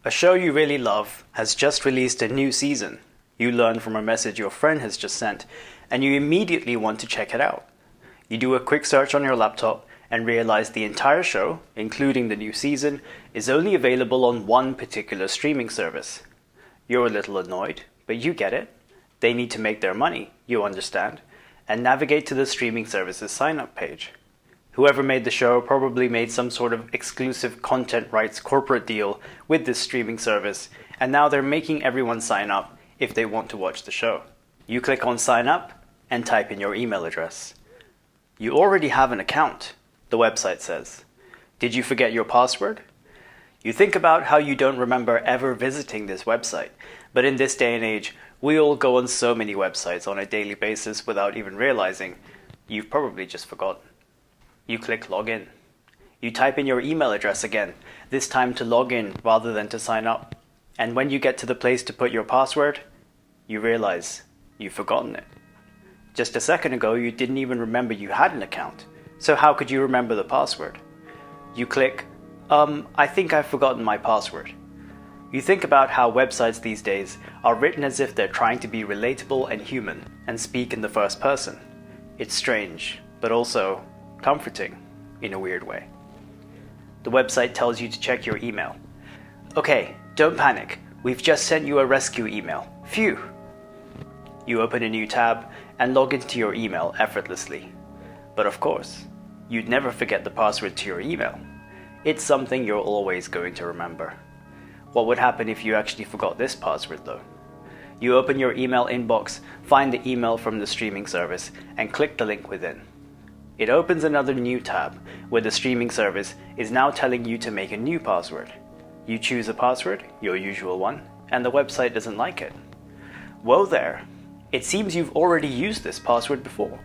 A show you really love has just released a new season. You learn from a message your friend has just sent, and you immediately want to check it out. You do a quick search on your laptop and realize the entire show, including the new season, is only available on one particular streaming service. You're a little annoyed, but you get it. They need to make their money, you understand, and navigate to the streaming service's sign-up page. Whoever made the show probably made some sort of exclusive content rights corporate deal with this streaming service, and now they're making everyone sign up if they want to watch the show. You click on sign up and type in your email address. You already have an account, the website says. Did you forget your password? You think about how you don't remember ever visiting this website, but in this day and age, we all go on so many websites on a daily basis without even realizing. You've probably just forgotten. You click login. You type in your email address again, this time to log in rather than to sign up. And when you get to the place to put your password, you realize you've forgotten it. Just a second ago, you didn't even remember you had an account. So how could you remember the password? You click, I think I've forgotten my password. You think about how websites these days are written as if they're trying to be relatable and human and speak in the first person. It's strange, but also comforting in a weird way. The website tells you to check your email. Okay, don't panic. We've just sent you a rescue email. Phew! You open a new tab and log into your email effortlessly. But of course, you'd never forget the password to your email. It's something you're always going to remember. What would happen if you actually forgot this password though? You open your email inbox, find the email from the streaming service, and click the link within. It opens another new tab where the streaming service is now telling you to make a new password. You choose a password, your usual one, and the website doesn't like it. Whoa there, it seems you've already used this password before.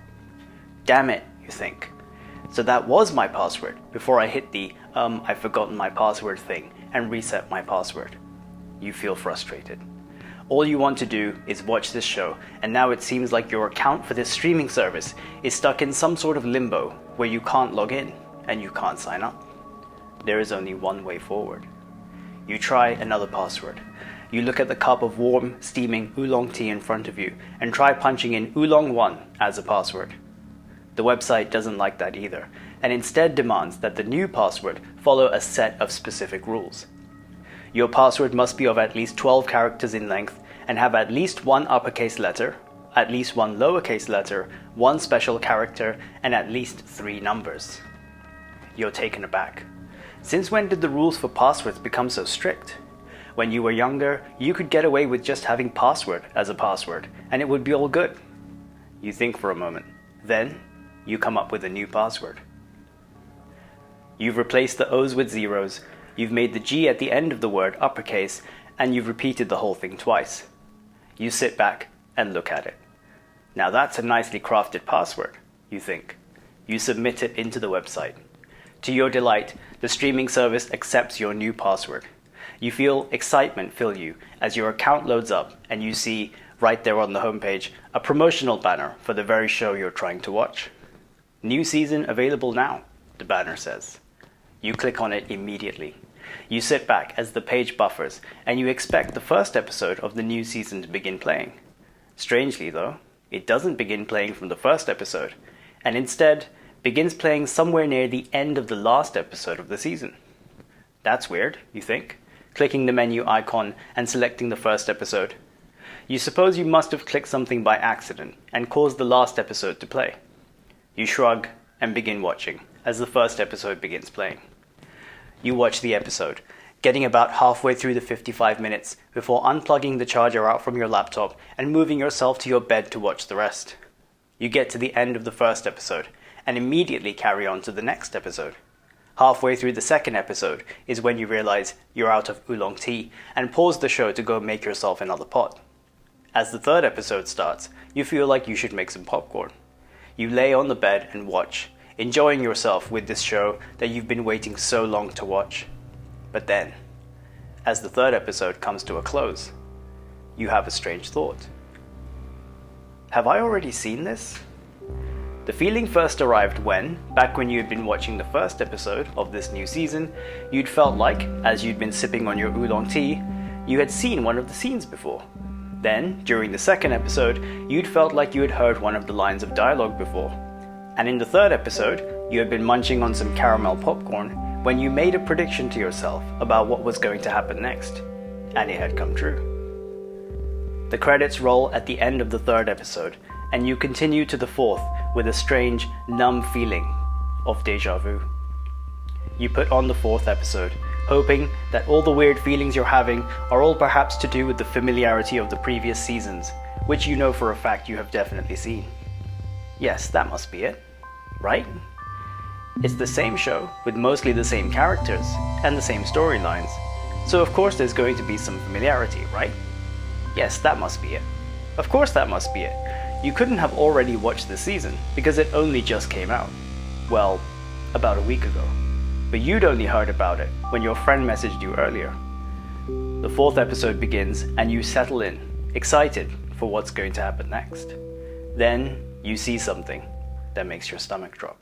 Damn it, you think. So that was my password before I hit the I've forgotten my password thing and reset my password. You feel frustrated. All you want to do is watch this show, and now it seems like your account for this streaming service is stuck in some sort of limbo where you can't log in and you can't sign up. There is only one way forward. You try another password. You look at the cup of warm, steaming oolong tea in front of you and try punching in oolong1 as a password. The website doesn't like that either, and instead demands that the new password follow a set of specific rules. Your password must be of at least 12 characters in length and have at least one uppercase letter, at least one lowercase letter, one special character, and at least 3 numbers. You're taken aback. Since when did the rules for passwords become so strict? When you were younger, you could get away with just having password as a password, and it would be all good. You think for a moment. Then, you come up with a new password. You've replaced the O's with zeros, you've made the G at the end of the word uppercase, and you've repeated the whole thing twice. You sit back and look at it. Now that's a nicely crafted password, you think. You submit it into the website. To your delight, the streaming service accepts your new password. You feel excitement fill you as your account loads up and you see, right there on the homepage, a promotional banner for the very show you're trying to watch. New season available now, the banner says. You click on it immediately. You sit back as the page buffers and you expect the first episode of the new season to begin playing. Strangely though, it doesn't begin playing from the first episode, and instead begins playing somewhere near the end of the last episode of the season. That's weird, you think, clicking the menu icon and selecting the first episode. You suppose you must have clicked something by accident and caused the last episode to play. You shrug and begin watching as the first episode begins playing. You watch the episode, getting about halfway through the 55 minutes before unplugging the charger out from your laptop and moving yourself to your bed to watch the rest. You get to the end of the first episode and immediately carry on to the next episode. Halfway through the second episode is when you realize you're out of oolong tea and pause the show to go make yourself another pot. As the third episode starts, you feel like you should make some popcorn. You lay on the bed and watch, enjoying yourself with this show that you've been waiting so long to watch. But then, as the third episode comes to a close, you have a strange thought. Have I already seen this? The feeling first arrived when, back when you had been watching the first episode of this new season, you'd felt like, as you'd been sipping on your oolong tea, you had seen one of the scenes before. Then, during the second episode, you'd felt like you had heard one of the lines of dialogue before. And in the third episode, you had been munching on some caramel popcorn when you made a prediction to yourself about what was going to happen next. And it had come true. The credits roll at the end of the third episode, and you continue to the fourth with a strange, numb feeling of déjà vu. You put on the fourth episode, hoping that all the weird feelings you're having are all perhaps to do with the familiarity of the previous seasons, which you know for a fact you have definitely seen. Yes, that must be it, right? It's the same show with mostly the same characters and the same storylines, so of course there's going to be some familiarity, right? Yes, that must be it. Of course that must be it. You couldn't have already watched the season because it only just came out. Well, about a week ago. But you'd only heard about it when your friend messaged you earlier. The fourth episode begins and you settle in, excited for what's going to happen next. Then you see something that makes your stomach drop.